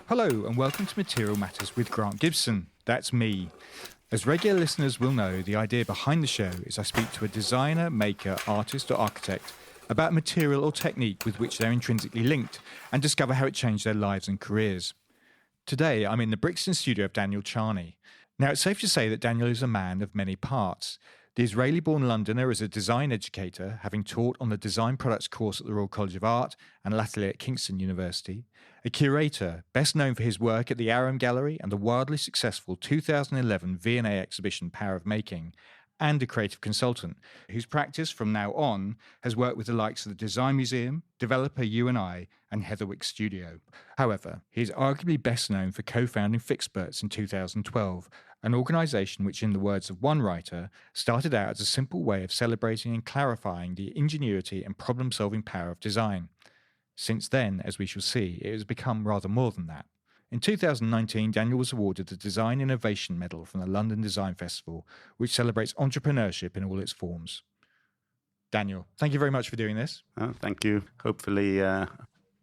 Hello and welcome to Material Matters with Grant Gibson. That's me. As regular listeners will know, the idea behind the show is I speak to a designer, maker, artist or architect about material or technique with which they're intrinsically linked and discover how it changed their lives and careers. Today, I'm in the Brixton studio of Daniel Charny. Now, it's safe to say that Daniel is a man of many parts. The Israeli-born Londoner is a design educator, having taught on the Design Products course at the Royal College of Art and latterly at Kingston University. A curator, best known for his work at the Aram Gallery and the wildly successful 2011 V&A exhibition Power of Making. And a creative consultant, whose practice from now on has worked with the likes of the Design Museum, Developer U&I, and Heatherwick Studio. However, he is arguably best known for co-founding Fixperts in 2012, an organisation which, in the words of one writer, started out as a simple way of celebrating and clarifying the ingenuity and problem-solving power of design. Since then, as we shall see, it has become rather more than that. In 2019, Daniel was awarded the Design Innovation Medal from the London Design Festival, which celebrates entrepreneurship in all its forms. Daniel, thank you very much for doing this. Oh, thank you. Hopefully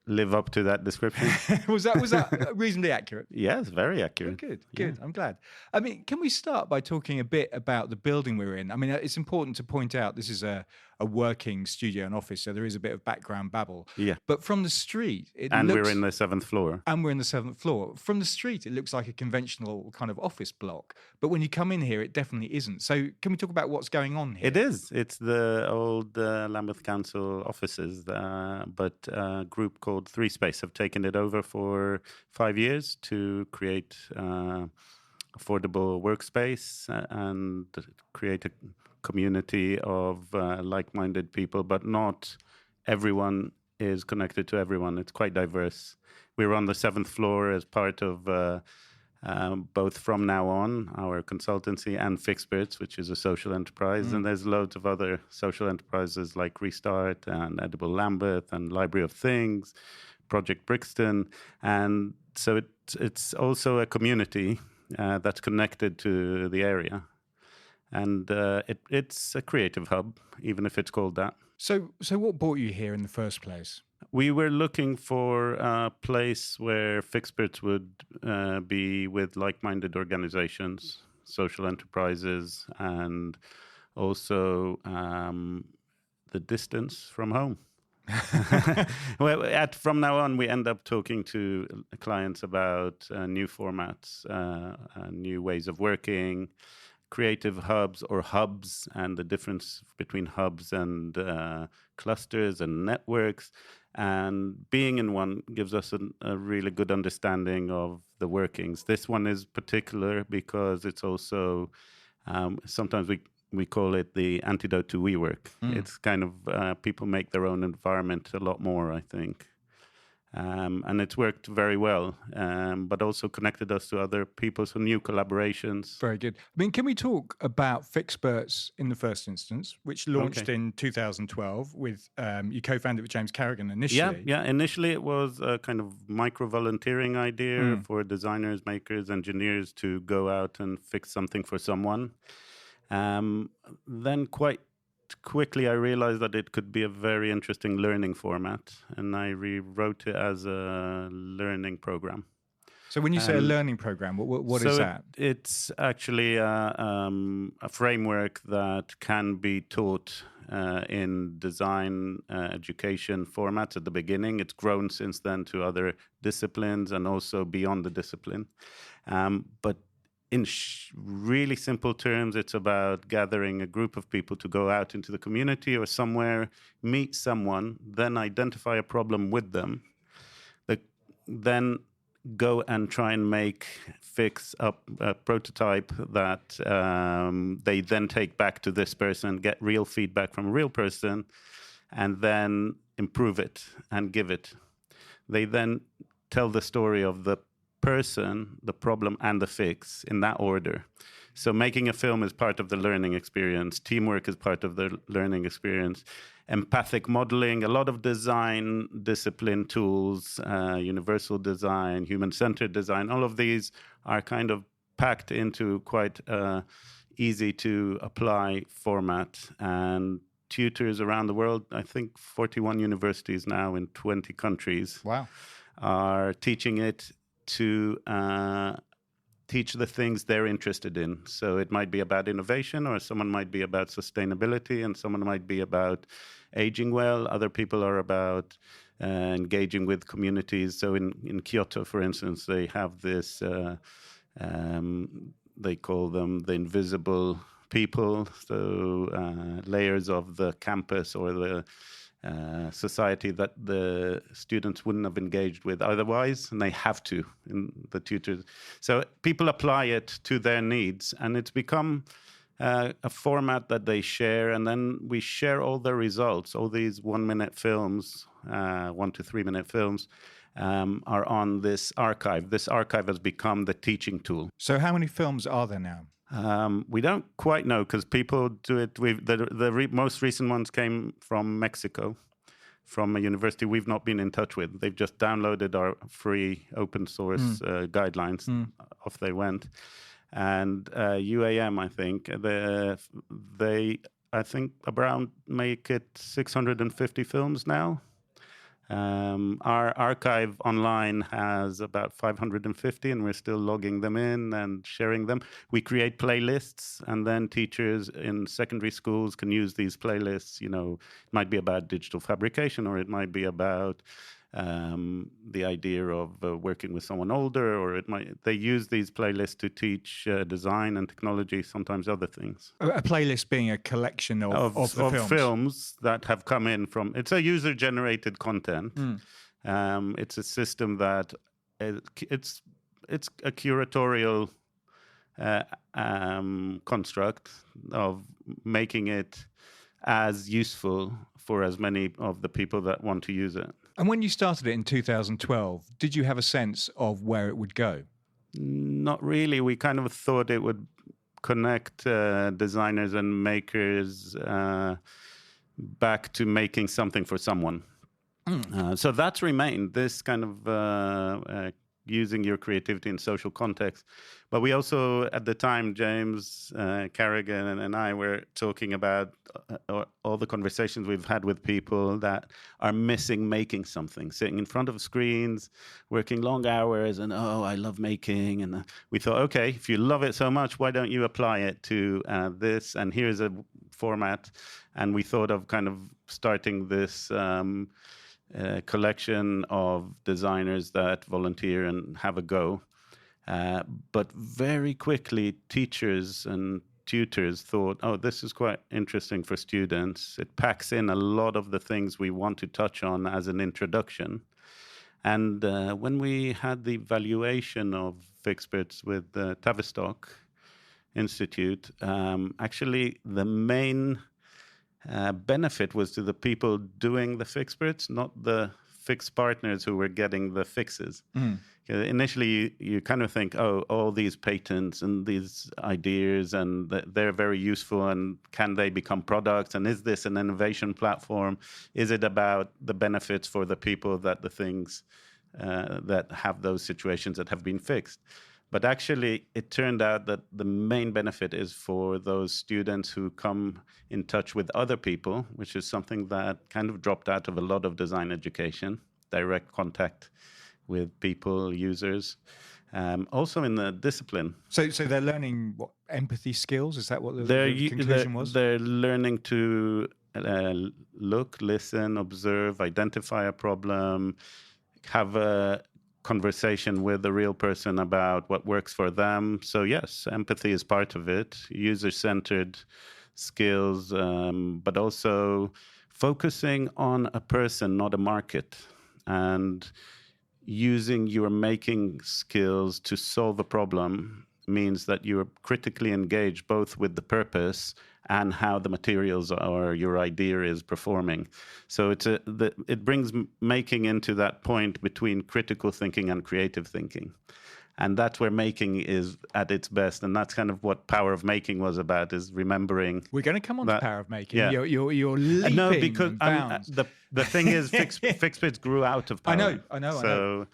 live up to that description. Was that reasonably accurate? Yes, very accurate. Good. Yeah. I'm glad. I mean, can we start by talking a bit about the building we're in? I mean, it's important to point out this is a working studio and office, so there is a bit of background babble. Yeah. But from the street, we're in the seventh floor. And we're in the seventh floor. From the street, it looks like a conventional kind of office block. But when you come in here, it definitely isn't. So can we talk about what's going on here? It is. It's the old Lambeth Council offices, but a group called Three Space have taken it over for 5 years to create affordable workspace and create a community of like-minded people, but not everyone is connected to everyone. It's quite diverse. We're on the seventh floor as part of both From Now On, our consultancy, and Fixperts, which is a social enterprise. And there's loads of other social enterprises like Restart and Edible Lambeth and Library of Things, Project Brixton. And so it's also a community that's connected to the area. And it's a creative hub, even if it's called that. So what brought you here in the first place? We were looking for a place where Fixperts would be with like-minded organizations, social enterprises, and also the distance from home. Well, From Now On, we end up talking to clients about new formats, new ways of working, creative hubs or hubs, and the difference between hubs and clusters and networks. And being in one gives us a really good understanding of the workings. This one is particular because it's also, sometimes we call it the antidote to WeWork. It's kind of, people make their own environment a lot more, I think. And it's worked very well, but also connected us to other people, so new collaborations. Very good. I mean, can we talk about Fixperts in the first instance, which launched in 2012 with, you co-founded with James Carrigan initially? Yeah. Initially it was a kind of micro-volunteering idea for designers, makers, engineers to go out and fix something for someone. Then quite quickly I realized that it could be a very interesting learning format, and I rewrote it as a learning program. So when you say a learning program, what is that? It's actually a framework that can be taught in design education formats at the beginning. It's grown since then to other disciplines and also beyond the discipline. But in really simple terms, it's about gathering a group of people to go out into the community or somewhere, meet someone, then identify a problem with them, then go and try and fix up a prototype that they then take back to this person, get real feedback from a real person, and then improve it and give it. They then tell the story of the person, the problem, and the fix in that order. So making a film is part of the learning experience. Teamwork is part of the learning experience. Empathic modeling, a lot of design discipline tools, universal design, human-centered design, all of these are kind of packed into quite easy to apply format. And tutors around the world, I think 41 universities now in 20 countries, wow, are teaching it to teach the things they're interested in. So it might be about innovation, or someone might be about sustainability, and someone might be about aging well. Other people are about engaging with communities. So in Kyoto, for instance, they have this, they call them the invisible people, so layers of the campus or the society that the students wouldn't have engaged with otherwise, and they have to in the tutors. So people apply it to their needs, and it's become a format that they share, and then we share all the results. All these 1-minute films, 1 to 3 minute films, are on this archive. This archive has become the teaching tool. So how many films are there now? We don't quite know, because people do it. The most recent ones came from Mexico, from a university we've not been in touch with. They've just downloaded our free open source guidelines. Off they went. And UAM, I think, they I think around make it 650 films now. Our archive online has about 550, and we're still logging them in and sharing them. We create playlists, and then teachers in secondary schools can use these playlists. You know, it might be about digital fabrication, or it might be about the idea of working with someone older, or they use these playlists to teach design and technology, sometimes other things. A playlist being a collection of the films that have come in from. It's a user-generated content. It's a system that it's a curatorial construct of making it as useful for as many of the people that want to use it. And when you started it in 2012, did you have a sense of where it would go? Not really. We kind of thought it would connect designers and makers back to making something for someone. So that's remained, this kind of using your creativity in social context. But we also, at the time, James Carrigan and I were talking about all the conversations we've had with people that are missing making something, sitting in front of screens, working long hours, and I love making. And we thought, okay, if you love it so much, why don't you apply it to this? And here's a format. And we thought of kind of starting this collection of designers that volunteer and have a go. But very quickly, teachers and tutors thought, this is quite interesting for students. It packs in a lot of the things we want to touch on as an introduction. And when we had the valuation of Fixperts with the Tavistock Institute, actually the main benefit was to the people doing the Fixperts, not the fix partners who were getting the fixes. Initially, you kind of think, all these patents and these ideas, and they're very useful, and can they become products? And is this an innovation platform? Is it about the benefits for the people that the things that have those situations that have been fixed? But actually, it turned out that the main benefit is for those students who come in touch with other people, which is something that kind of dropped out of a lot of design education, direct contact with people, users. Also in the discipline. So they're learning what, empathy skills? Is that what the conclusion was? They're learning to look, listen, observe, identify a problem, have a conversation with a real person about what works for them. So yes, empathy is part of it, user-centered skills, but also focusing on a person, not a market, and using your making skills to solve a problem means that you're critically engaged both with the purpose and how the materials or your idea is performing. So it brings making into that point between critical thinking and creative thinking. And that's where making is at its best. And that's kind of what Power of Making was about, is remembering. We're going to come on to Power of Making. Yeah. You're leaping. No, because bounds. the thing is, Fixperts grew out of Power. I know.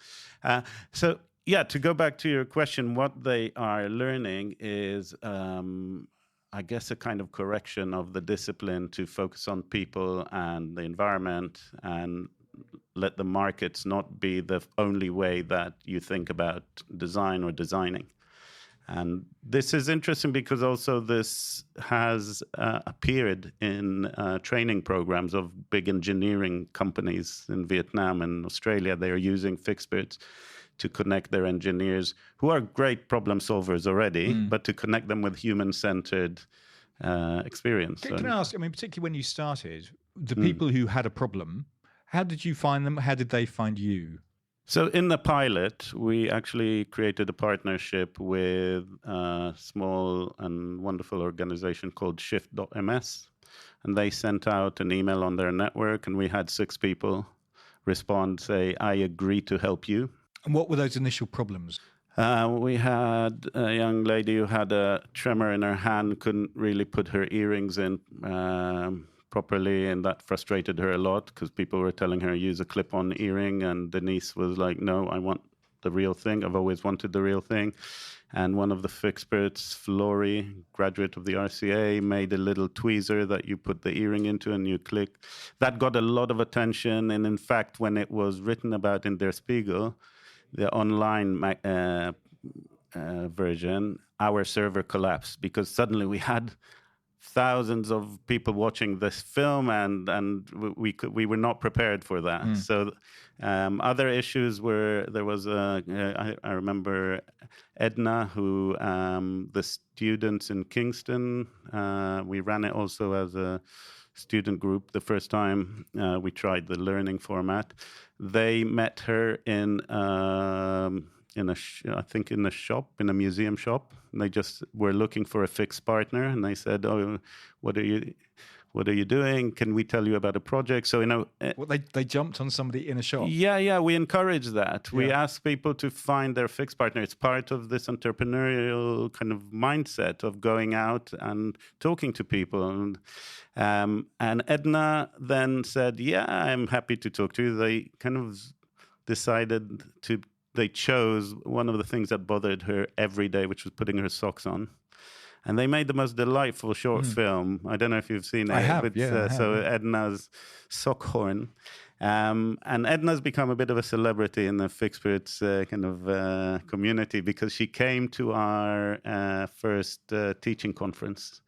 So yeah, to go back to your question, what they are learning is, I guess, a kind of correction of the discipline to focus on people and the environment and let the markets not be the only way that you think about design or designing. And this is interesting because also this has appeared in training programs of big engineering companies in Vietnam and Australia. They are using Fixperts to connect their engineers, who are great problem solvers already, but to connect them with human-centered experience. Can I ask, I mean, particularly when you started, the people who had a problem, how did you find them? How did they find you? So in the pilot, we actually created a partnership with a small and wonderful organization called Shift.ms. And they sent out an email on their network, and we had 6 people respond, say, I agree to help you. And what were those initial problems? We had a young lady who had a tremor in her hand, couldn't really put her earrings in properly, and that frustrated her a lot because people were telling her use a clip-on earring, and Denise was like, no, I want the real thing. I've always wanted the real thing. And one of the Fixperts, Flory, graduate of the RCA, made a little tweezer that you put the earring into and you click. That got a lot of attention, and in fact, when it was written about in Der Spiegel, the online version, our server collapsed because suddenly we had thousands of people watching this film, and we were not prepared for that. So other issues were, there was I remember Edna, who the students in Kingston, we ran it also as a student group the first time we tried the learning format. They met her in I think in a shop, in a museum shop. And they just were looking for a fixed partner, and they said, "Oh, what are you doing? Can we tell you about a project?" So Well, they jumped on somebody in a shop. Yeah, we encourage that. We ask people to find their fixed partner. It's part of this entrepreneurial kind of mindset of going out and talking to people. And Edna then said, "Yeah, I'm happy to talk to you." They kind of decided to. They chose one of the things that bothered her every day, which was putting her socks on. And they made the most delightful short film. I don't know if you've seen it. I have, So Edna's sock horn. And Edna's become a bit of a celebrity in the Fixperts kind of community because she came to our first teaching conference.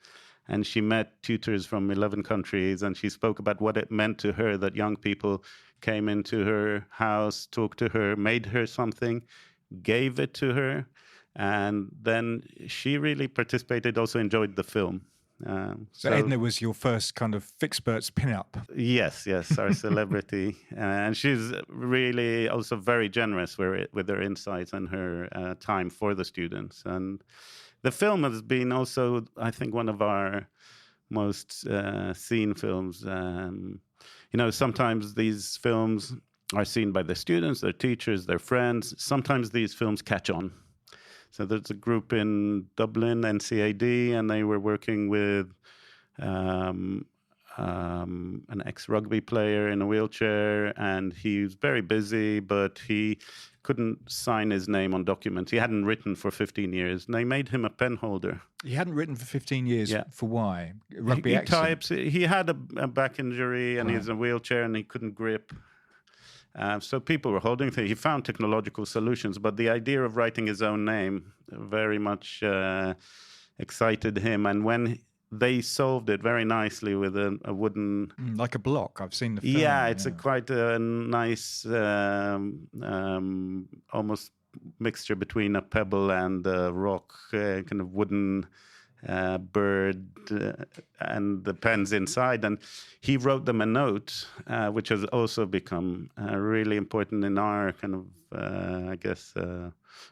And she met tutors from 11 countries, and she spoke about what it meant to her that young people came into her house, talked to her, made her something, gave it to her, and then she really participated, also enjoyed the film. So Edna was your first kind of Fixperts pin-up. Yes, our celebrity. And she's really also very generous with her insights and her time for the students. And the film has been also, I think, one of our most seen films. Sometimes these films are seen by the students, their teachers, their friends. Sometimes these films catch on. So there's a group in Dublin, NCAD, and they were working with an ex-rugby player in a wheelchair, and he was very busy, but he couldn't sign his name on documents. He hadn't written for 15 years, and they made him a pen holder. He hadn't written for 15 years. Yeah. For why? Rugby he accent. types. He had a back injury, and he's in a wheelchair, and he couldn't grip. So people were holding things. He found technological solutions, but the idea of writing his own name very much excited him. And when they solved it very nicely with a wooden... like a block. I've seen the film. Yeah, it's quite a nice, almost mixture between a pebble and a rock, kind of wooden bird, and the pen's inside. And he wrote them a note, which has also become really important in our kind of,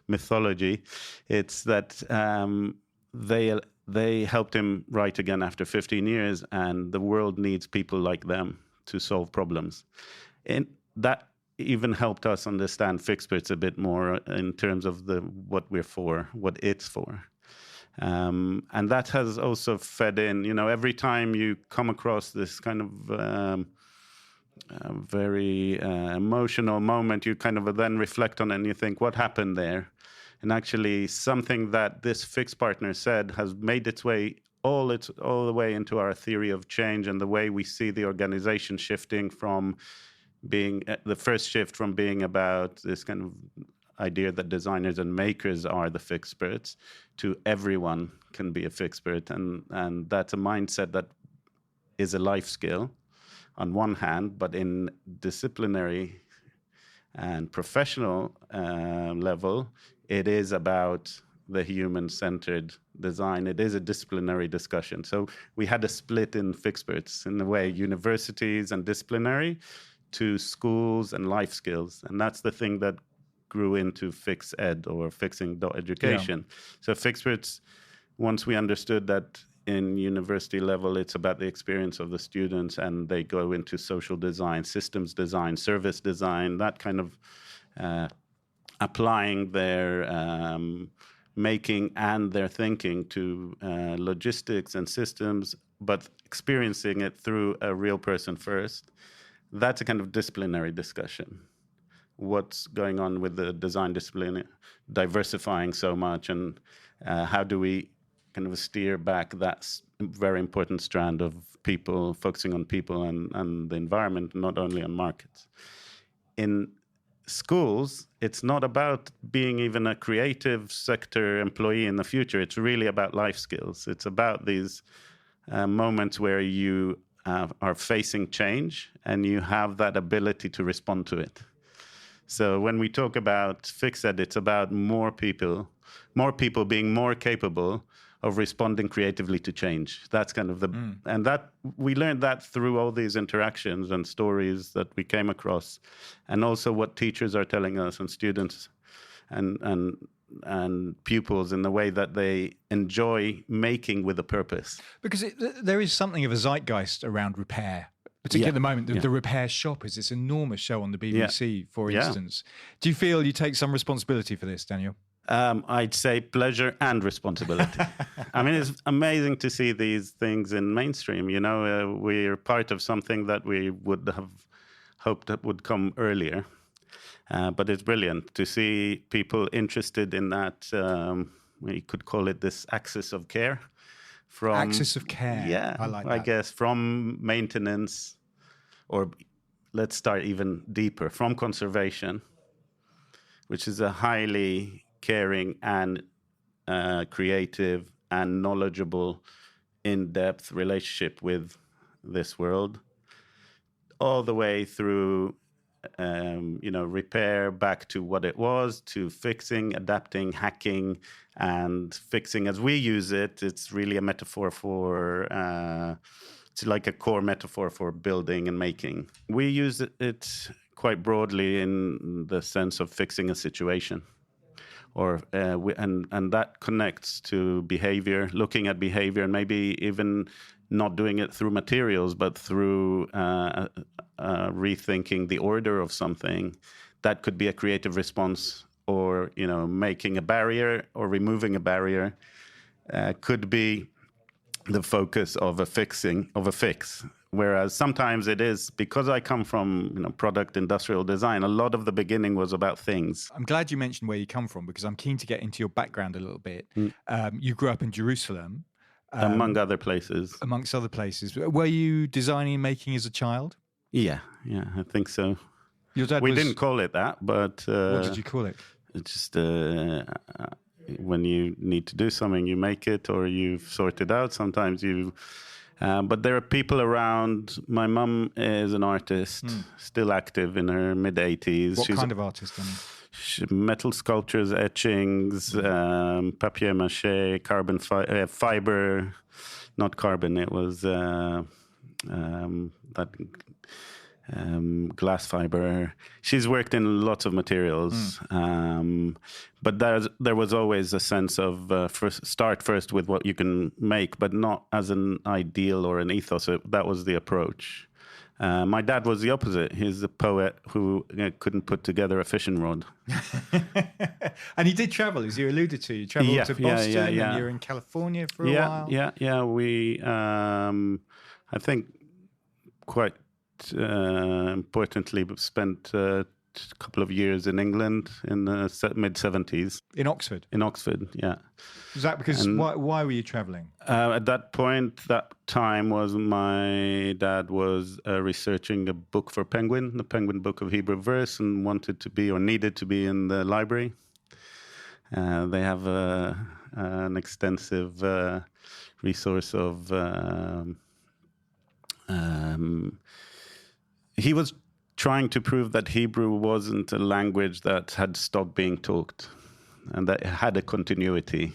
mythology. It's that they helped him write again after 15 years, and the world needs people like them to solve problems. And that even helped us understand Fixperts a bit more in terms of what we're for, what it's for. And that has also fed in, every time you come across this kind of very emotional moment, you kind of then reflect on it and you think, what happened there? And actually, something that this fixed partner said has made its way all the way into our theory of change and the way we see the organization shifting from being the first shift from being about this kind of idea that designers and makers are the Fixperts to everyone can be a Fixpert, and that's a mindset that is a life skill on one hand, but in disciplinary and professional level, it is about the human-centered design. It is a disciplinary discussion. So we had a split in Fixperts, in a way, universities and disciplinary to schools and life skills. And that's the thing that grew into Fix Ed or fixing education. Yeah. So Fixperts, once we understood that in university level, it's about the experience of the students, and they go into social design, systems design, service design, that kind of applying their making and their thinking to logistics and systems, but experiencing it through a real person first. That's a kind of disciplinary discussion. What's going on with the design discipline, diversifying so much, and how do we kind of steer back that very important strand of people, focusing on people and the environment, not only on markets. In schools, it's not about being even a creative sector employee in the future. It's really about life skills. It's about these moments where you are facing change and you have that ability to respond to it. So when we talk about Fix Ed, it's about more people being more capable of responding creatively to change. That's kind of the and that we learned that through all these interactions and stories that we came across, and also what teachers are telling us and students and pupils in the way that they enjoy making with a purpose. Because there is something of a zeitgeist around repair. Particularly at the moment, the Repair Shop is this enormous show on the BBC, for instance. Do you feel you take some responsibility for this, Daniel? I'd say pleasure and responsibility. I mean, it's amazing to see these things in mainstream. You know, we're part of something that we would have hoped that would come earlier. But it's brilliant to see people interested in that. We could call it this axis of care. Axis of care. Yeah, I like that. I guess from maintenance, or let's start even deeper, from conservation, which is a highly caring and creative and knowledgeable, in-depth relationship with this world, all the way through, repair back to what it was, to fixing, adapting, hacking, and fixing as we use it. It's really a metaphor for, it's like a core metaphor for building and making. We use it quite broadly in the sense of fixing a situation. And that connects to behavior, looking at behavior, and maybe even not doing it through materials, but through rethinking the order of something. That could be a creative response, or making a barrier or removing a barrier. Could be the focus of a fix. Whereas sometimes it is, because I come from product industrial design, a lot of the beginning was about things. I'm glad you mentioned where you come from, because I'm keen to get into your background a little bit. You grew up in Jerusalem. Amongst other places. Were you designing and making as a child? Yeah, I think so. Your dad We didn't call it that, but... what did you call it? It's just... when you need to do something, you make it, or you sort it out. Sometimes you... but there are people around. My mum is an artist, still active in her mid-80s. What kind of artist? Metal sculptures, etchings, papier-mâché, carbon fiber. Not carbon, it was glass fiber. She's worked in lots of materials, but there was always a sense of start first with what you can make, but not as an ideal or an ethos. That was the approach. My dad was the opposite. He's a poet who couldn't put together a fishing rod. And he did travel, as you alluded to. You traveled to Boston, and you were in California for a while. Yeah. We, I think, quite importantly, spent a couple of years in England in the mid-70s. In Oxford? In Oxford, yeah. Was that because, why were you travelling? At that point, that time was my dad was researching a book for Penguin, the Penguin Book of Hebrew Verse, and wanted to be or needed to be in the library. They have an extensive resource of... he was trying to prove that Hebrew wasn't a language that had stopped being talked and that it had a continuity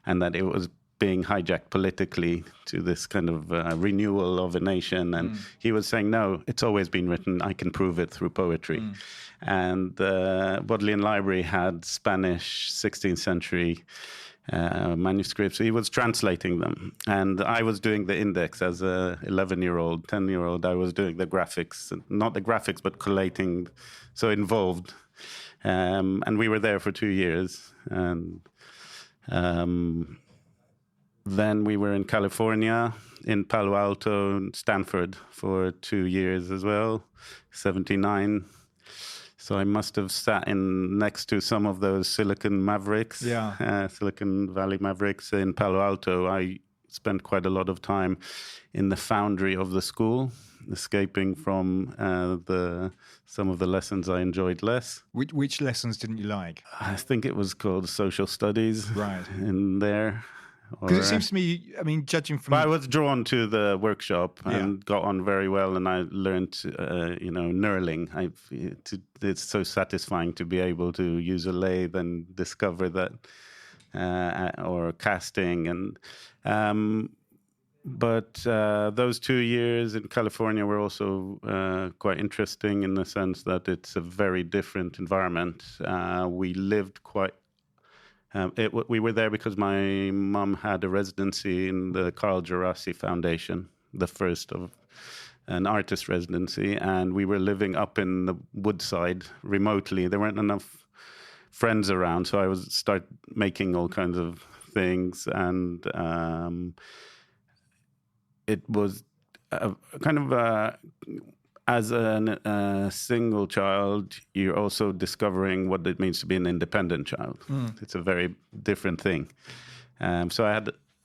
and that it was being hijacked politically to this kind of renewal of a nation. And he was saying, no, it's always been written. I can prove it through poetry. And Bodleian Library had Spanish 16th century manuscripts. He was translating them. And I was doing the index as a 11-year-old, 10-year-old. I was doing the graphics, not the graphics, but collating, so involved. And we were there for 2 years. And then we were in California, in Palo Alto, and Stanford for 2 years as well, 79. So I must have sat in next to some of those Silicon Mavericks, Silicon Valley Mavericks in Palo Alto. I spent quite a lot of time in the foundry of the school, escaping from some of the lessons I enjoyed less. Which lessons didn't you like? I think it was called social studies in there. Because it seems to me, I mean, judging from... But I was drawn to the workshop and got on very well, and I learned, knurling. It's so satisfying to be able to use a lathe and discover that, or casting. And but those 2 years in California were also quite interesting in the sense that it's a very different environment. We lived quite... we were there because my mum had a residency in the Carl Gerasi Foundation, the first of an artist residency, and we were living up in the woodside remotely. There weren't enough friends around, so I start making all kinds of things, and it was kind of... As a single child, you're also discovering what it means to be an independent child. It's a very different thing. So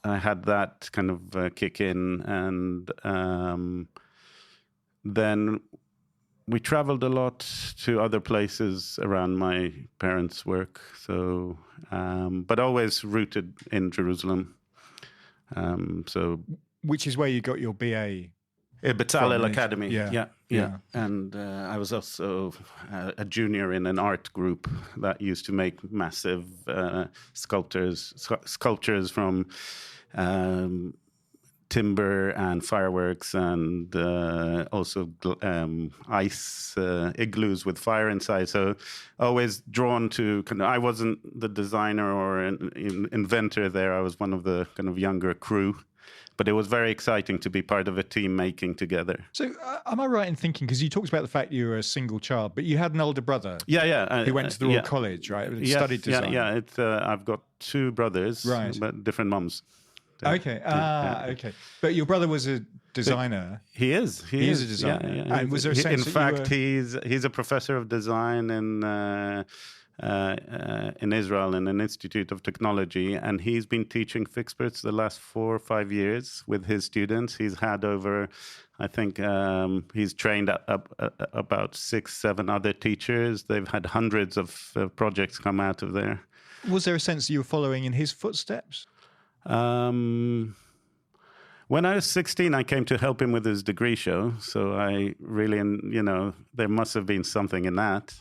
I had that kind of kick in, and then we traveled a lot to other places around my parents' work. So, but always rooted in Jerusalem. So, which is where you got your BA. Bezalel Academy, yeah. And I was also a junior in an art group that used to make massive sculptures from timber and fireworks, and also ice igloos with fire inside. So always drawn to I wasn't the designer or an inventor there. I was one of the kind of younger crew. But it was very exciting to be part of a team making together. So am I right in thinking, because you talked about the fact you were a single child, but you had an older brother who went to the Royal College, right? Studied design. I've got 2 brothers, but different mums. Okay, okay. But your brother was a designer. He is a designer. Yeah. And was there a sense in fact, he's a professor of design in Israel in an Institute of Technology, and he's been teaching Fixperts the last 4 or 5 years with his students. He's had over, I think, he's trained about 6-7 other teachers. They've had hundreds of projects come out of there. Was there a sense that you were following in his footsteps? When I was 16, I came to help him with his degree show. So I really, there must have been something in that.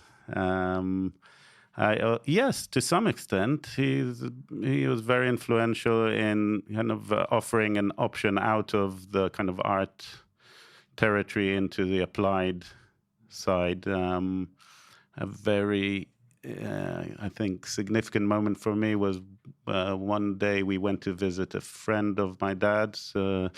Yes, to some extent, he was very influential in kind of offering an option out of the kind of art territory into the applied side. A very, I think, significant moment for me was one day we went to visit a friend of my dad's, a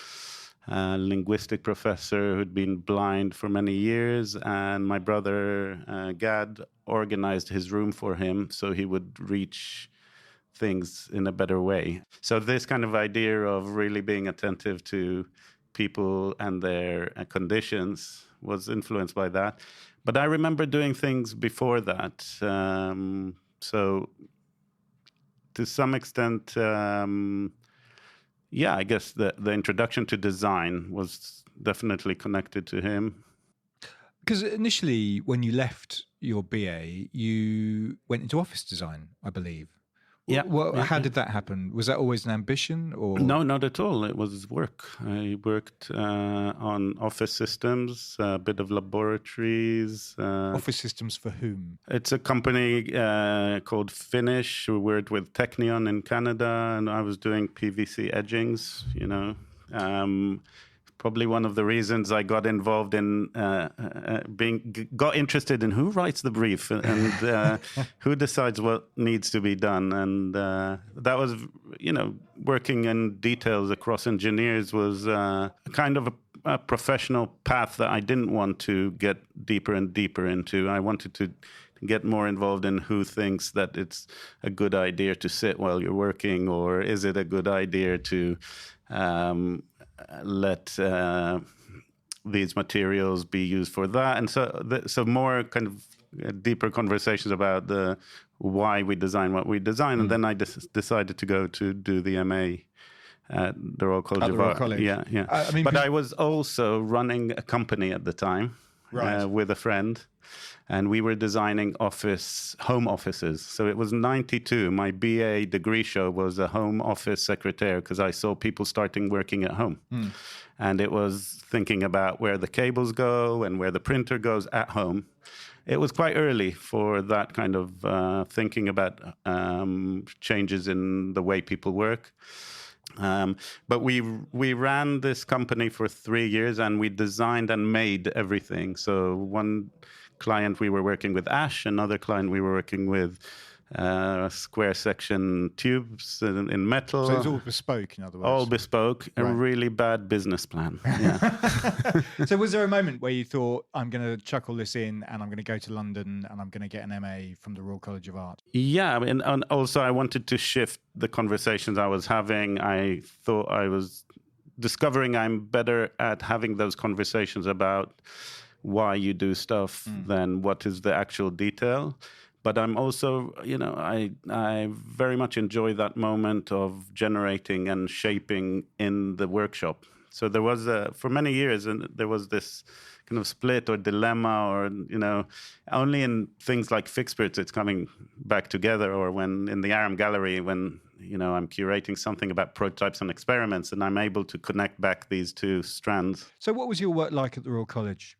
linguistic professor who'd been blind for many years, and my brother Gad organized his room for him so he would reach things in a better way. So this kind of idea of really being attentive to people and their conditions was influenced by that. But I remember doing things before that. So to some extent, I guess the introduction to design was definitely connected to him. Because initially, when you left your BA, you went into office design, I believe. Yeah. How did that happen? Was that always an ambition, or No, not at all. It was work. I worked on office systems, a bit of laboratories. Office systems for whom? It's a company called Finish, who worked with Technion in Canada, and I was doing PVC edgings, probably one of the reasons I got involved in got interested in who writes the brief and who decides what needs to be done. And that was, working in details across engineers was kind of a professional path that I didn't want to get deeper and deeper into. I wanted to get more involved in who thinks that it's a good idea to sit while you're working, or is it a good idea to let these materials be used for that. And so more kind of deeper conversations about the why we design what we design. And then I decided to go to do the MA at the Royal College of Art. College. Yeah. But I was also running a company at the time, with a friend. And we were designing home offices. So it was 92. My BA degree show was a home office secretary, because I saw people starting working at home. And it was thinking about where the cables go and where the printer goes at home. It was quite early for that kind of thinking about changes in the way people work. But we ran this company for 3 years, and we designed and made everything. So one client we were working with ash, another client we were working with square section tubes in metal. So it's all bespoke, in other words. All bespoke, a really bad business plan. Yeah. So was there a moment where you thought, I'm going to chuck all this in and I'm going to go to London and I'm going to get an MA from the Royal College of Art? Yeah, and also I wanted to shift the conversations I was having. I thought I was discovering I'm better at having those conversations about why you do stuff than what is the actual detail. But I'm also, I very much enjoy that moment of generating and shaping in the workshop. So there was for many years, and there was this kind of split or dilemma, or, only in things like Fixperts it's coming back together, or when in the Aram Gallery, when, I'm curating something about prototypes and experiments, and I'm able to connect back these two strands. So what was your work like at the Royal College?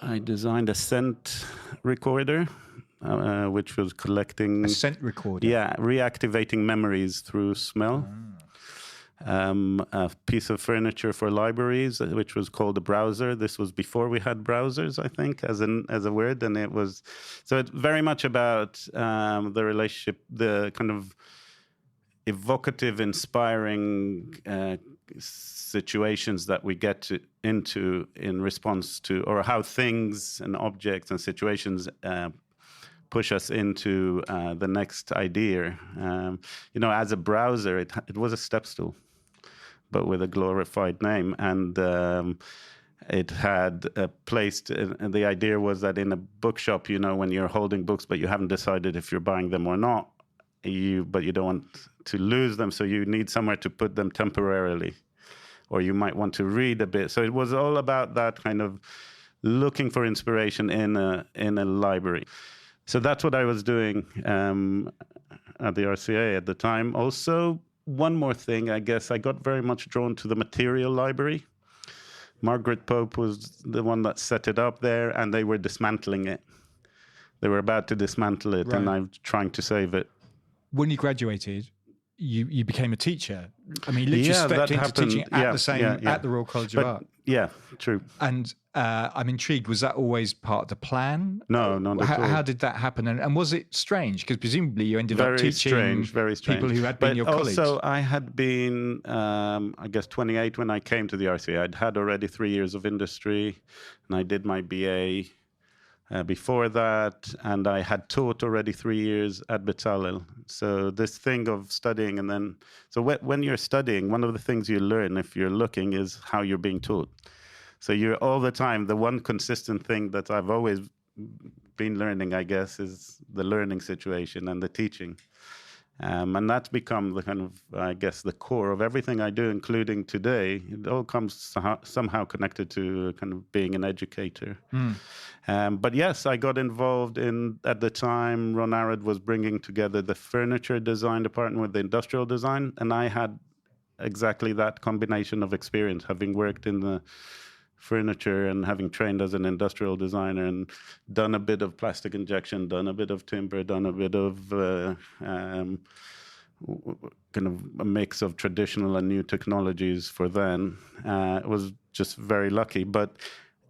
I designed a scent recorder, which was collecting... A scent recorder? Yeah, reactivating memories through smell. A piece of furniture for libraries, which was called a browser. This was before we had browsers, I think, as a word. And it was... So it's very much about the relationship, the kind of evocative, inspiring situations that we get into in response to, or how things and objects and situations push us into the next idea. As a browser, it was a step stool, but with a glorified name. And it had placed, and the idea was that in a bookshop, when you're holding books, but you haven't decided if you're buying them or not, but you don't want to lose them, so you need somewhere to put them temporarily, or you might want to read a bit. So it was all about that kind of looking for inspiration in a library. So that's what I was doing at the RCA at the time. Also, one more thing, I guess, I got very much drawn to the material library. Margaret Pope was the one that set it up there, and they were dismantling it. They were about to dismantle it, and I'm trying to save it. When you graduated, you became a teacher. I mean, you literally stepped into teaching at the Royal College of Art. Yeah, true. And I'm intrigued. Was that always part of the plan? No, not at all. How did that happen? And was it strange? Because presumably you ended up teaching very strange. people who had been your colleagues. Also, I had been, I guess, 28 when I came to the RCA. I'd had already 3 years of industry, and I did my BA before that, and I had taught already 3 years at Bezalel. So this thing of studying, and then, so when you're studying, one of the things you learn if you're looking is how you're being taught. So you're all the time, the one consistent thing that I've always been learning, I guess, is the learning situation and the teaching. And that's become the kind of, I guess, the core of everything I do, including today. It all comes somehow connected to kind of being an educator. But yes, I got involved in, at the time, Ron Arad was bringing together the furniture design department with the industrial design. And I had exactly that combination of experience, having worked in the furniture and having trained as an industrial designer and done a bit of plastic injection, done a bit of timber, done a bit of kind of a mix of traditional and new technologies for then. It was just very lucky. But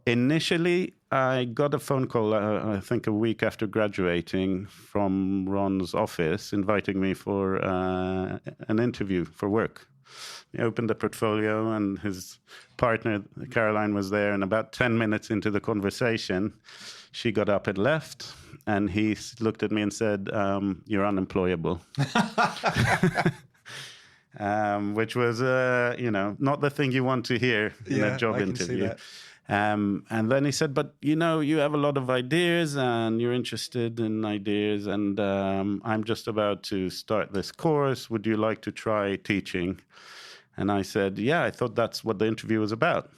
initially, I got a phone call, I think a week after graduating, from Ron's office inviting me for an interview for work. He opened the portfolio and his partner, Caroline, was there. And about 10 minutes into the conversation, she got up and left. And he looked at me and said, "You're unemployable." Which was, not the thing you want to hear in a job interview. And then he said, "But, you have a lot of ideas and you're interested in ideas. And I'm just about to start this course. Would you like to try teaching?" And I said, "Yeah, I thought that's what the interview was about."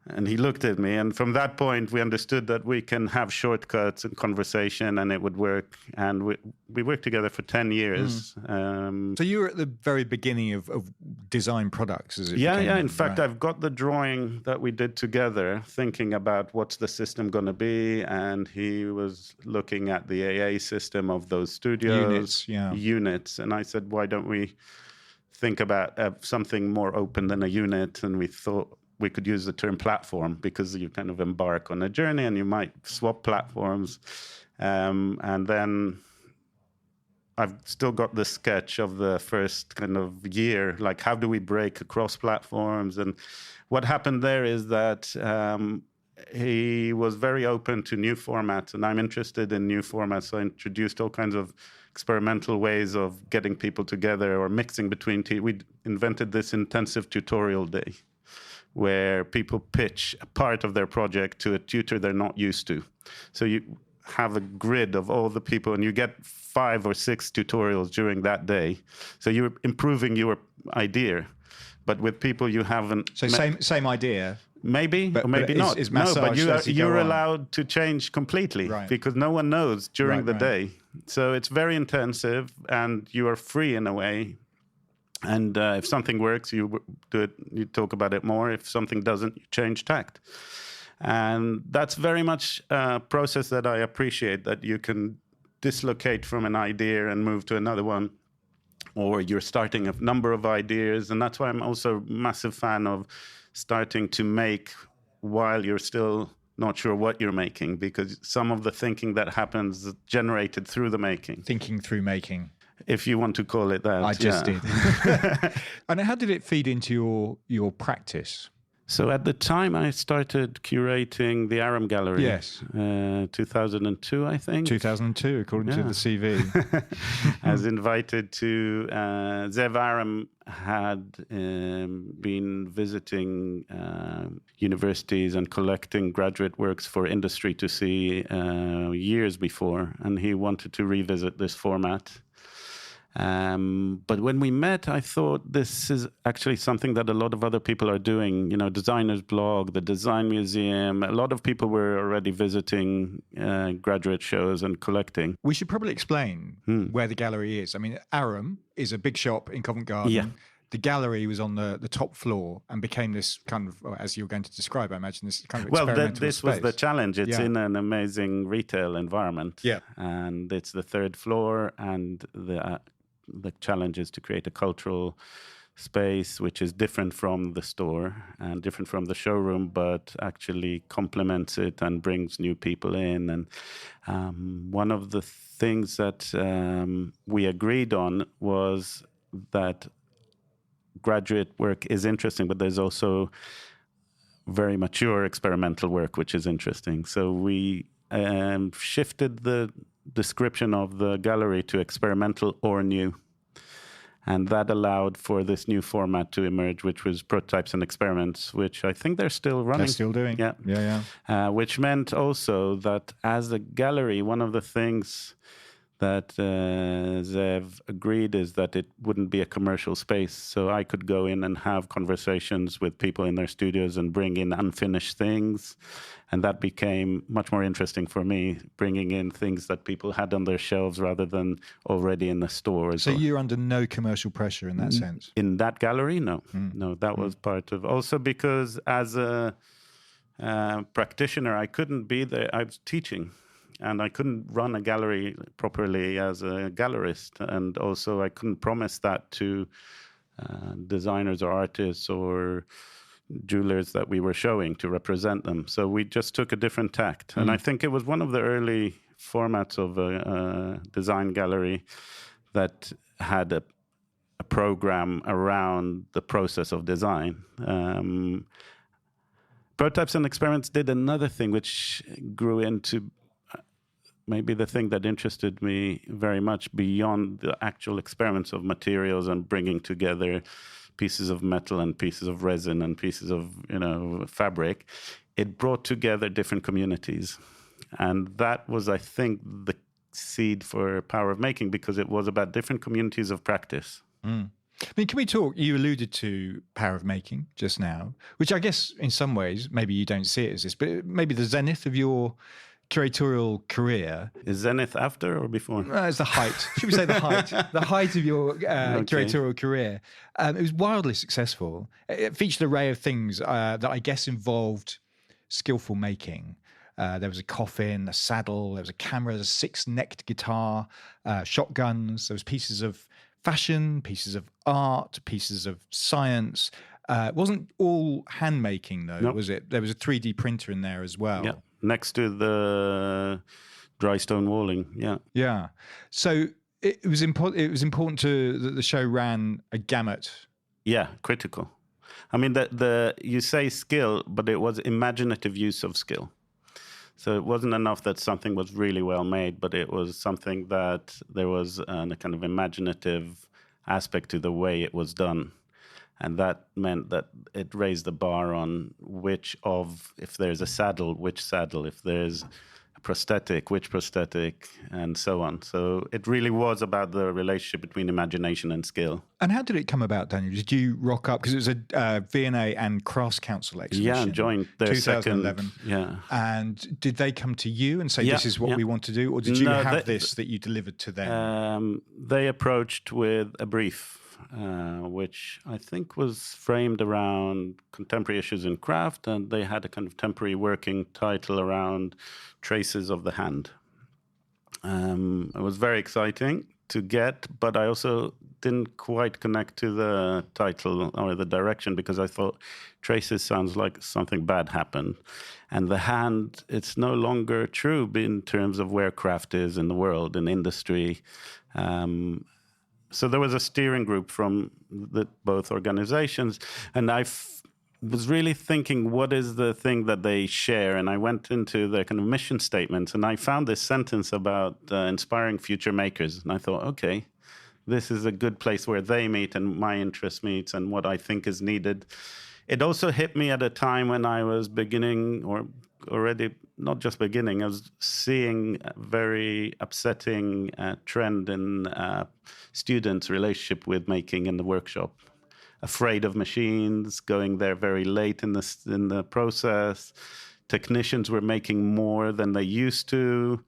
And he looked at me, and from that point, we understood that we can have shortcuts in conversation, and it would work. And we worked together for 10 years. So you were at the very beginning of design products, as it Yeah. became, In fact, right? I've got the drawing that we did together, thinking about what's the system going to be. And he was looking at the AA system of those studios. Units. And I said, why don't we think about something more open than a unit? And we thought we could use the term platform, because you kind of embark on a journey and you might swap platforms. And then I've still got the sketch of the first kind of year, like how do we break across platforms? And what happened there is that he was very open to new formats, and I'm interested in new formats. So I introduced all kinds of experimental ways of getting people together or mixing between we invented this intensive tutorial day, where people pitch a part of their project to a tutor they're not used to. So you have a grid of all the people, and you get 5 or 6 tutorials during that day. So you're improving your idea, but with people you haven't. So same idea. Maybe, but, or maybe not. Is no, but you're on. allowed to change completely, right, because no one knows during the day. So it's very intensive, and you are free in a way. And if something works, you do it. You talk about it more. If something doesn't, you change tact. And that's very much a process that I appreciate, that you can dislocate from an idea and move to another one, or you're starting a number of ideas. And that's why I'm also a massive fan of starting to make while you're still not sure what you're making, because some of the thinking that happens is generated through the making. Thinking through making. If you want to call it that. I just did. And how did it feed into your practice? So at the time, I started curating the Aram Gallery. Yes. 2002, I think. 2002, according to the CV. I was invited to... Zev Aram had been visiting universities and collecting graduate works for industry to see years before, and he wanted to revisit this format. But when we met, I thought this is actually something that a lot of other people are doing. Designers Blog, the Design Museum, a lot of people were already visiting graduate shows and collecting. We should probably explain where the gallery is. I mean, Aram is a big shop in Covent Garden. Yeah. The gallery was on the top floor and became this kind of, as you're going to describe, I imagine, this kind of experimental this space. was the challenge. It's in an amazing retail environment. Yeah. And it's the 3rd floor, and the challenge is to create a cultural space which is different from the store and different from the showroom, but actually complements it and brings new people in. And one of the things that we agreed on was that graduate work is interesting, but there's also very mature experimental work which is interesting. So we shifted the description of the gallery to experimental or new. And that allowed for this new format to emerge, which was prototypes and experiments, which I think they're still running. They're still doing. Yeah. Which meant also that as a gallery, one of the things that Zev agreed is that it wouldn't be a commercial space. So I could go in and have conversations with people in their studios and bring in unfinished things. And that became much more interesting for me, bringing in things that people had on their shelves rather than already in the stores. So you're under no commercial pressure in that sense? In that gallery, no. No, that was part of... Also because as a practitioner, I couldn't be there. I was teaching. And I couldn't run a gallery properly as a gallerist. And also I couldn't promise that to designers or artists or jewelers that we were showing to represent them. So we just took a different tact. And I think it was one of the early formats of a design gallery that had a program around the process of design. Prototypes and Experiments did another thing which grew into maybe the thing that interested me very much beyond the actual experiments of materials and bringing together pieces of metal and pieces of resin and pieces of, fabric. It brought together different communities. And that was, I think, the seed for Power of Making, because it was about different communities of practice. I mean, can we talk? You alluded to Power of Making just now, which I guess in some ways, maybe you don't see it as this, but maybe the zenith of your curatorial career. Is zenith after or before? It's the height. Should we say the height? The height of your curatorial career. It was wildly successful. It featured an array of things that I guess involved skillful making. There was a coffin, a saddle, there was a camera, there's a 6-necked guitar, shotguns, there was pieces of fashion, pieces of art, pieces of science. It wasn't all hand making though, was it? There was a 3D printer in there as well. Yeah. Next to the dry stone walling, yeah. So it was important. It was important that the show ran a gamut. Yeah, critical. I mean, you say skill, but it was imaginative use of skill. So it wasn't enough that something was really well made, but it was something that there was a kind of imaginative aspect to the way it was done. And that meant that it raised the bar on if there's a saddle, which saddle, if there's a prosthetic, which prosthetic, and so on. So it really was about the relationship between imagination and skill. And how did it come about, Daniel? Did you rock up? Because it was a V&A and Crafts Council exhibition. Yeah, I joined their 2011. Second. Yeah. And did they come to you and say, this is what we want to do? Or did you have this that you delivered to them? They approached with a brief. Which I think was framed around contemporary issues in craft, and they had a kind of temporary working title around traces of the hand. It was very exciting to get, but I also didn't quite connect to the title or the direction, because I thought traces sounds like something bad happened. And the hand, it's no longer true in terms of where craft is in the world, in industry. So there was a steering group from both organizations, and I was really thinking, what is the thing that they share? And I went into their kind of mission statements, and I found this sentence about inspiring future makers. And I thought, okay, this is a good place where they meet and my interest meets and what I think is needed. It also hit me at a time when I was beginning, or already not just beginning, I was seeing a very upsetting trend in students' relationship with making in the workshop. Afraid of machines, going there very late in the process. Technicians were making more than they used to.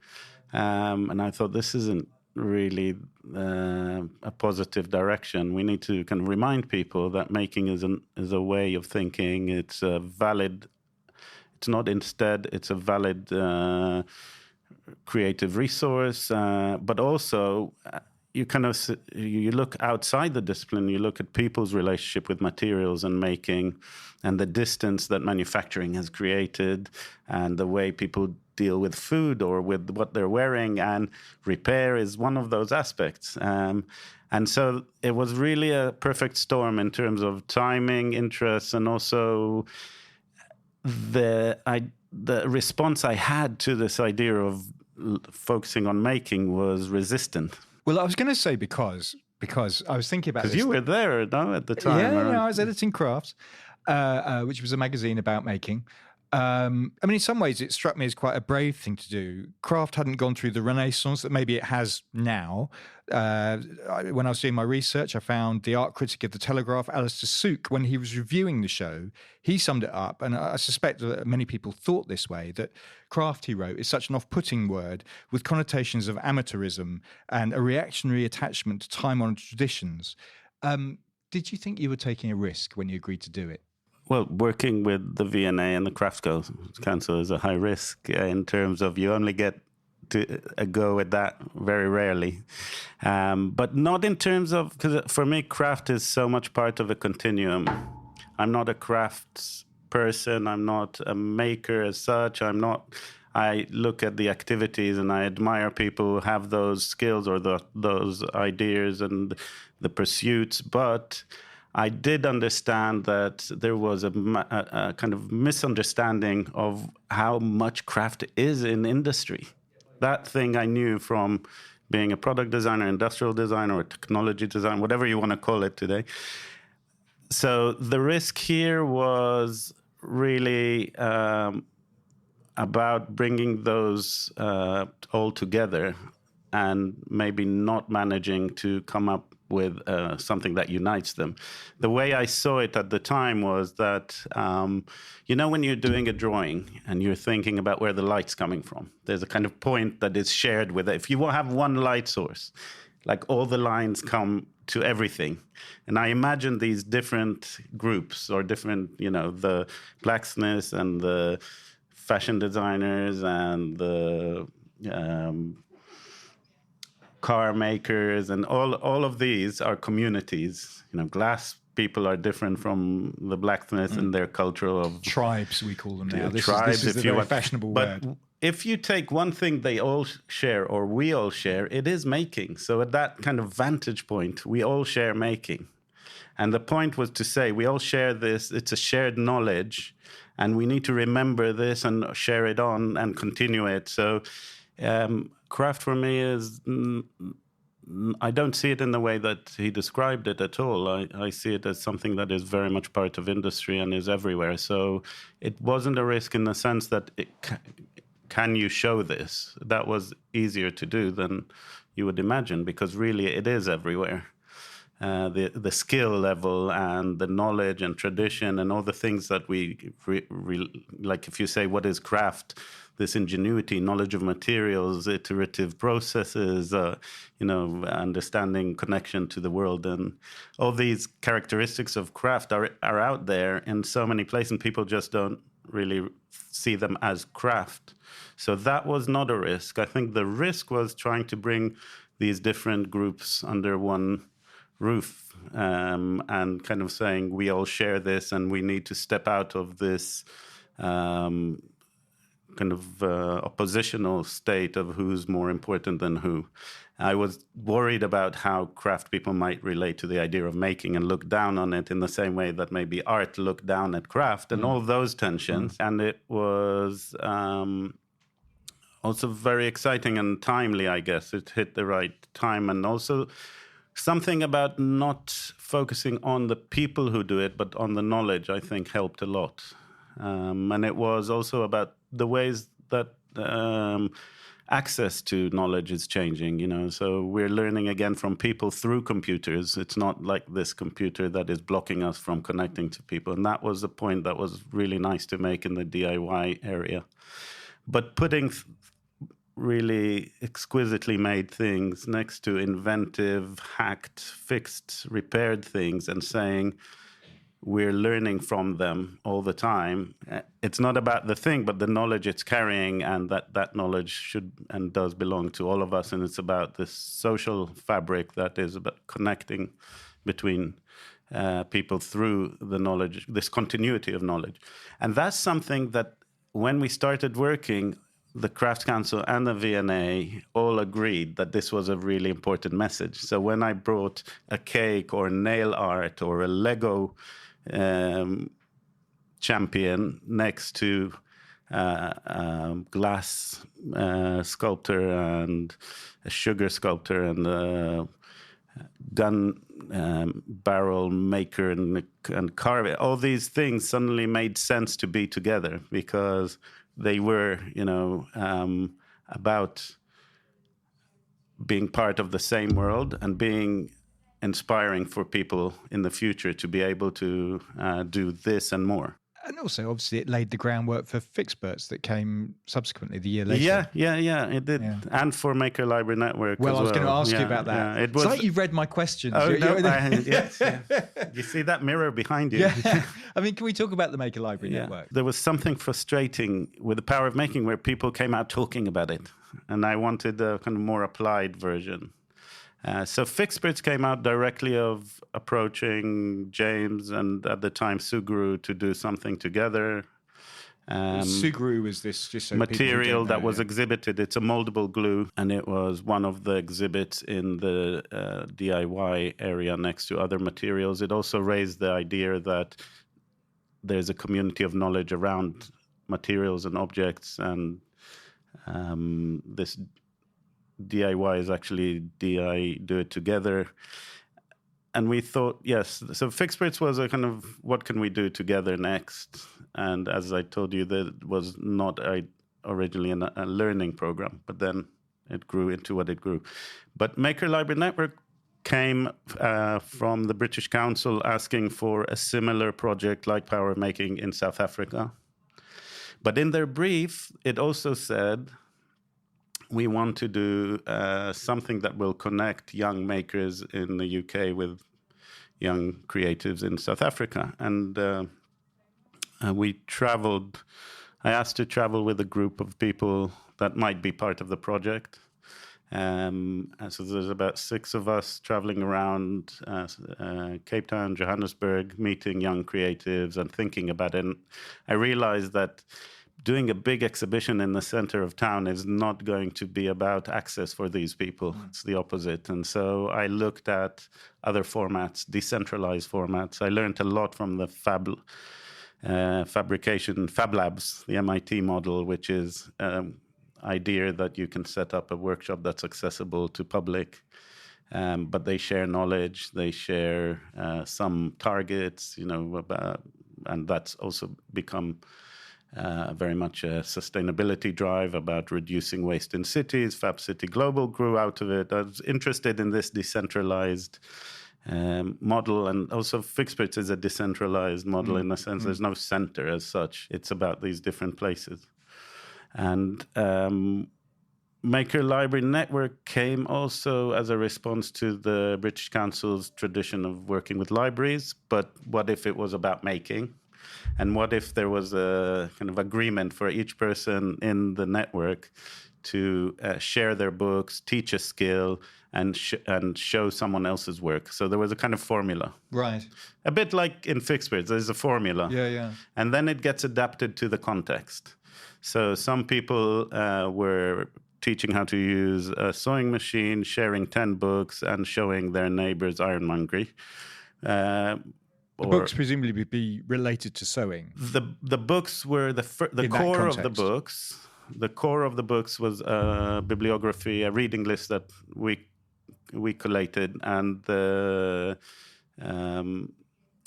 And I thought, this isn't really a positive direction. We need to kind of remind people that making is a way of thinking. It's a valid... It's not instead, it's a valid creative resource, but also you look outside the discipline, you look at people's relationship with materials and making, and the distance that manufacturing has created, and the way people deal with food or with what they're wearing, and repair is one of those aspects. And so it was really a perfect storm in terms of timing, interests, and also the the response I had to this idea of focusing on making was resistant. Well, I was going to say because I was thinking about this. Because you were there, no, at the time. Yeah, no, I was editing Crafts, which was a magazine about making. I mean, in some ways, it struck me as quite a brave thing to do. Craft hadn't gone through the renaissance that maybe it has now. When I was doing my research, I found the art critic of The Telegraph, Alistair Sook, when he was reviewing the show, he summed it up, and I suspect that many people thought this way, that craft, he wrote, is such an off-putting word with connotations of amateurism and a reactionary attachment to time-honoured traditions. Did you think you were taking a risk when you agreed to do it? Well, working with the V&A and the Crafts Council is a high risk in terms of you only get to go at that very rarely. But not in terms of, because for me, craft is so much part of a continuum. I'm not a crafts person. I'm not a maker as such. I look at the activities and I admire people who have those skills or those ideas and the pursuits. But I did understand that there was a kind of misunderstanding of how much craft is in industry. That thing I knew from being a product designer, industrial designer, or technology design, whatever you want to call it today. So the risk here was really about bringing those all together and maybe not managing to come up with something that unites them. The way I saw it at the time was that, when you're doing a drawing and you're thinking about where the light's coming from, there's a kind of point that is shared with it. If you have one light source, like all the lines come to everything. And I imagine these different groups or different, the blacksmiths and the fashion designers and the car makers, and all of these are communities. Glass people are different from the blacksmiths in their culture of tribes. We call them now. Tribes, this is a very fashionable word. But if you take one thing they all share, or we all share, it is making. So at that kind of vantage point, we all share making. And the point was to say we all share this. It's a shared knowledge, and we need to remember this and share it on and continue it. So craft for me is, I don't see it in the way that he described it at all. I see it as something that is very much part of industry and is everywhere. So it wasn't a risk in the sense that can you show this? That was easier to do than you would imagine, because really it is everywhere. The skill level and the knowledge and tradition and all the things that we like. If you say what is craft, this ingenuity, knowledge of materials, iterative processes, understanding connection to the world, and all these characteristics of craft are out there in so many places, and people just don't really see them as craft. So that was not a risk. I think the risk was trying to bring these different groups under one roof, and kind of saying we all share this and we need to step out of this kind of oppositional state of who's more important than who. I was worried about how craft people might relate to the idea of making and look down on it in the same way that maybe art looked down at craft, and all those tensions. And it was also very exciting and timely, I guess. It hit the right time, and also something about not focusing on the people who do it, but on the knowledge, I think helped a lot. And it was also about the ways that access to knowledge is changing, So we're learning again from people through computers. It's not like this computer that is blocking us from connecting to people. And that was the point that was really nice to make in the DIY area. But putting really exquisitely made things next to inventive, hacked, fixed, repaired things, and saying we're learning from them all the time. It's not about the thing, but the knowledge it's carrying, and that knowledge should and does belong to all of us. And it's about this social fabric that is about connecting between people through the knowledge, this continuity of knowledge. And that's something that when we started working, the Crafts Council and the V&A all agreed that this was a really important message. So when I brought a cake or nail art or a Lego champion next to glass sculptor and a sugar sculptor and a gun barrel maker and carver. All these things suddenly made sense to be together because they were, about being part of the same world and being inspiring for people in the future to be able to do this and more. And also, obviously, it laid the groundwork for Fixperts that came subsequently the year later. Yeah, it did. Yeah. And for Maker Library Network well. as I was going to ask you about that. It was, it's like you read my questions. Oh, no, yes. You see that mirror behind you? Yeah. I mean, can we talk about the Maker Library Network? There was something frustrating with the power of making where people came out talking about it. And I wanted a kind of more applied version. So Fixperts came out directly of approaching James and at the time Suguru to do something together. Suguru was this just so material that was exhibited. It's a moldable glue, and it was one of the exhibits in the DIY area next to other materials. It also raised the idea that there's a community of knowledge around materials and objects, and this DIY is actually DI, do it together. And we thought, yes, so Fixperts was a kind of, what can we do together next? And as I told you, that was not originally a learning program, but then it grew into what it grew. But Maker Library Network came from the British Council asking for a similar project like Power of Making in South Africa. But in their brief, it also said, we want to do something that will connect young makers in the UK with young creatives in South Africa. And we traveled. I asked to travel with a group of people that might be part of the project. And so there's about 6 of us traveling around Cape Town, Johannesburg, meeting young creatives and thinking about it. And I realized that doing a big exhibition in the center of town is not going to be about access for these people. It's the opposite. And so I looked at other formats, decentralized formats. I learned a lot from the Fab Labs, the MIT model, which is idea that you can set up a workshop that's accessible to public. But they share knowledge, they share some targets, and that's also become very much a sustainability drive about reducing waste in cities. Fab City Global grew out of it. I was interested in this decentralized model, and also Fixperts is a decentralized model in the sense there's no center as such. It's about these different places. And Maker Library Network came also as a response to the British Council's tradition of working with libraries, but what if it was about making? And what if there was a kind of agreement for each person in the network to share their books, teach a skill, and show someone else's work? So there was a kind of formula. Right. A bit like in Fixperts, there's a formula. Yeah. And then it gets adapted to the context. So some people were teaching how to use a sewing machine, sharing 10 books, and showing their neighbors ironmongery. The books presumably would be related to sewing. The books were the core of the books. The core of the books was a bibliography, a reading list that we collated, and the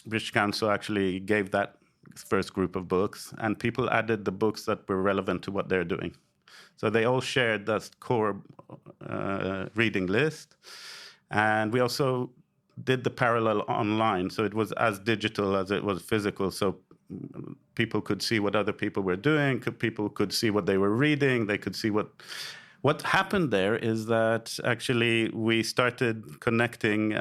British Council actually gave that first group of books, and people added the books that were relevant to what they're doing. So they all shared that core reading list, and we also did the parallel online, so it was as digital as it was physical. So people could see what other people were doing. People could see what they were reading. They could see what happened there is that actually we started connecting.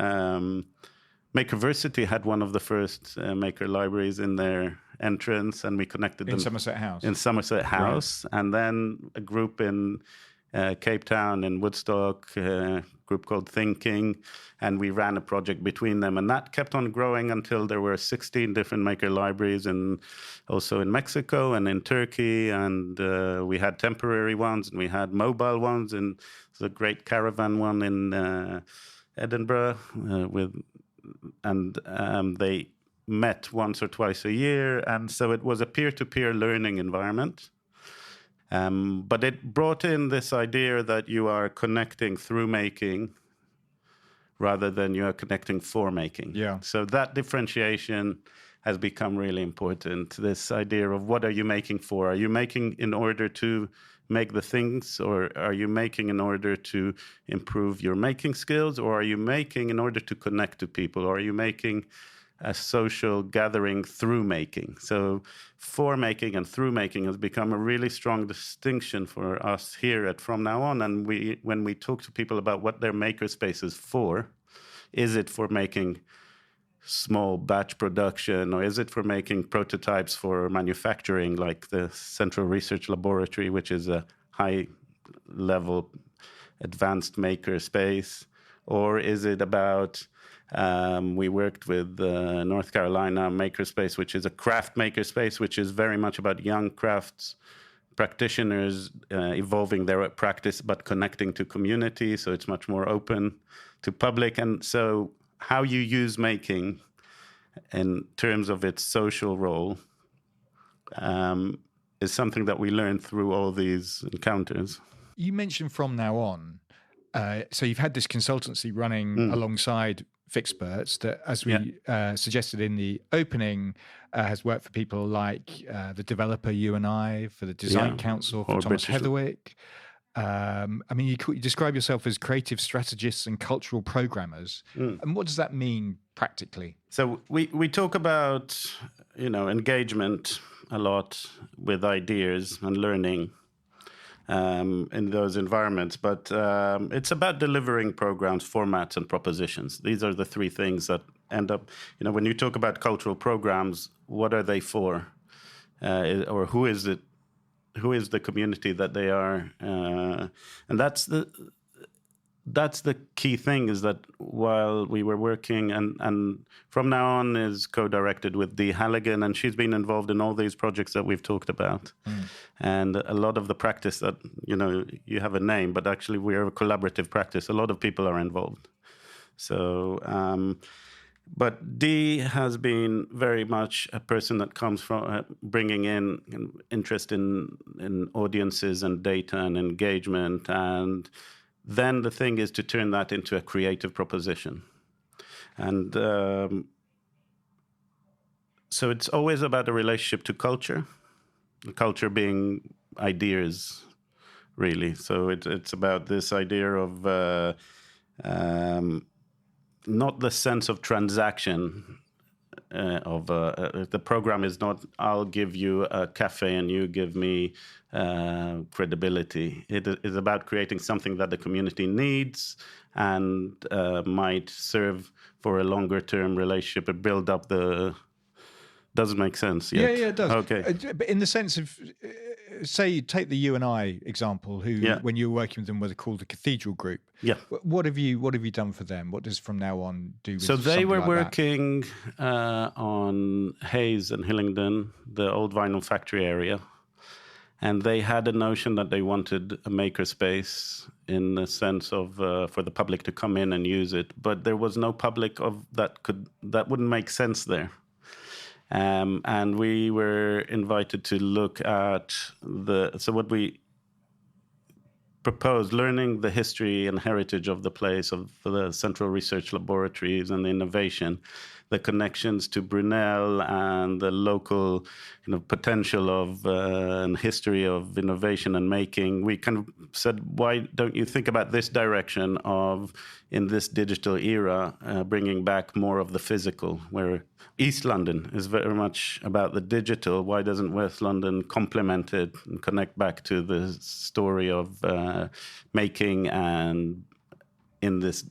Makerversity had one of the first maker libraries in their entrance, and we connected them in Somerset House, right. And then a group in Cape Town and Woodstock, a group called Thinking, and we ran a project between them, and that kept on growing until there were 16 different maker libraries, and also in Mexico and in Turkey, and we had temporary ones and we had mobile ones, and there's a great caravan one in Edinburgh they met once or twice a year, and so it was a peer-to-peer learning environment. But it brought in this idea that you are connecting through making rather than you are connecting for making. Yeah. So that differentiation has become really important. This idea of what are you making for? Are you making in order to make the things, or are you making in order to improve your making skills, or are you making in order to connect to people, or are you making a social gathering through making? So for making and through making has become a really strong distinction for us here at From Now On. And when we talk to people about what their makerspace is for, is it for making small batch production, or is it for making prototypes for manufacturing, like the Central Research Laboratory, which is a high-level advanced maker space? Or is it about, we worked with North Carolina Makerspace, which is a craft makerspace, which is very much about young crafts practitioners evolving their practice, but connecting to community, so it's much more open to public. And so how you use making in terms of its social role is something that we learned through all these encounters. You mentioned From Now On. So you've had this consultancy running alongside Fixperts that, as we suggested in the opening, has worked for people like the developer You and I, for the Design Council, for Thomas Heatherwick. I mean, you describe yourself as creative strategists and cultural programmers. And what does that mean practically? So we talk about, engagement a lot with ideas and learning in those environments. But it's about delivering programs, formats, and propositions. These are the three things that end up, when you talk about cultural programs, what are they for? Or who is it? Who is the community that they are? And that's the key thing, is that while we were working, and From Now On is co-directed with Dee Halligan, and she's been involved in all these projects that we've talked about. And a lot of the practice that, you have a name, but actually we're a collaborative practice. A lot of people are involved. So, but Dee has been very much a person that comes from bringing in interest in audiences and data and engagement. And then the thing is to turn that into a creative proposition. And so it's always about a relationship to culture, the culture being ideas, really. So it's about this idea of not the sense of transaction the program is not, I'll give you a cafe and you give me credibility. It is about creating something that the community needs and might serve for a longer term relationship and build up the... Doesn't make sense yet. Yeah, it does. Okay. But in the sense of, say, take the You and I example, who, when you were working with them, were called the Cathedral Group. Yeah. What have you done for them? What does From Now On do with So they were like working on Hayes and Hillingdon, the old vinyl factory area. And they had a notion that they wanted a makerspace in the sense of for the public to come in and use it. But there was no public that wouldn't make sense there. And we were invited to look at what we proposed, learning the history and heritage of the place, of the Central Research Laboratories and the innovation, the connections to Brunel and the local potential of and history of innovation and making. We kind of said, why don't you think about this direction of, in this digital era, bringing back more of the physical, where East London is very much about the digital. Why doesn't West London complement it and connect back to the story of making and in this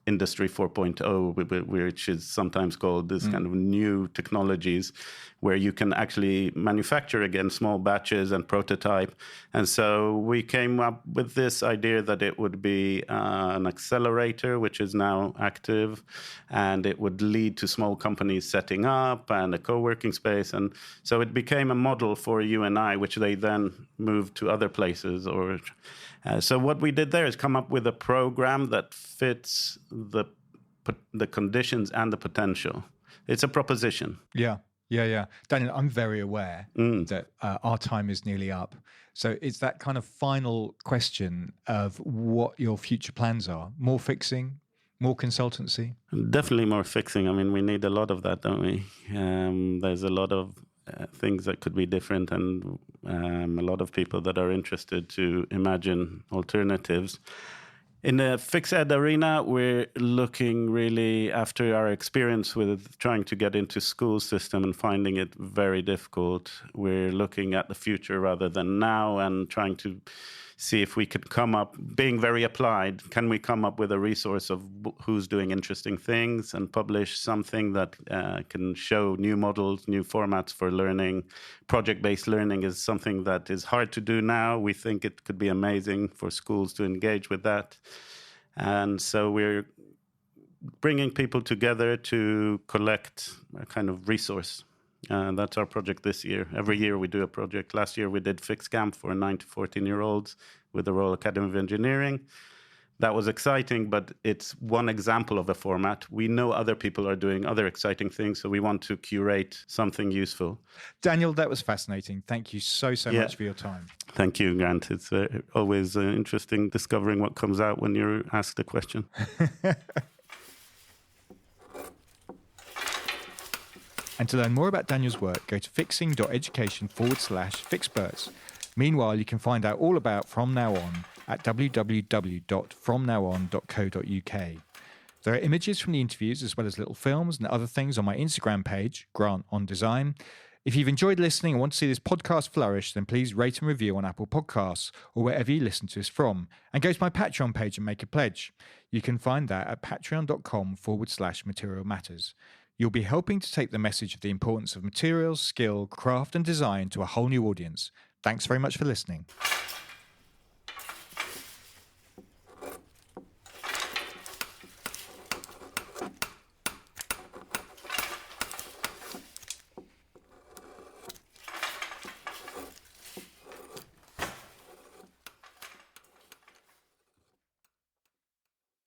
Industry 4.0, which is sometimes called this kind of new technologies, where you can actually manufacture again small batches and prototype. And so we came up with this idea that it would be an accelerator, which is now active, and it would lead to small companies setting up and a co-working space. And so it became a model for You and I, which they then moved to other places. So what we did there is come up with a program that fits the conditions and the potential. It's a proposition. Yeah. Yeah. Daniel, I'm very aware that our time is nearly up. So it's that kind of final question of what your future plans are. More fixing, more consultancy? Definitely more fixing. I mean, we need a lot of that, don't we? There's a lot of things that could be different, and a lot of people that are interested to imagine alternatives. In the fix ed arena, we're looking really, after our experience with trying to get into school system and finding it very difficult, we're looking at the future rather than now and trying to see if we could come up, being very applied, can we come up with a resource of who's doing interesting things and publish something that can show new models, new formats for learning. Project-based learning is something that is hard to do now. We think it could be amazing for schools to engage with that. And so we're bringing people together to collect a kind of resource. That's our project this year. Every year we do a project. Last year we did Fix Camp for 9 to 14-year-olds with the Royal Academy of Engineering. That was exciting, but it's one example of a format. We know other people are doing other exciting things, so we want to curate something useful. Daniel, that was fascinating. Thank you so much for your time. Thank you, Grant. It's always interesting discovering what comes out when you're asked a question. And to learn more about Daniel's work, go to fixing.education/Fixperts. Meanwhile, you can find out all about From Now On at www.fromnowon.co.uk. There are images from the interviews as well as little films and other things on my Instagram page, Grant on Design. If you've enjoyed listening and want to see this podcast flourish, then please rate and review on Apple Podcasts or wherever you listen to us from. And go to my Patreon page and make a pledge. You can find that at patreon.com/Material Matters. You'll be helping to take the message of the importance of materials, skill, craft and design to a whole new audience. Thanks very much for listening.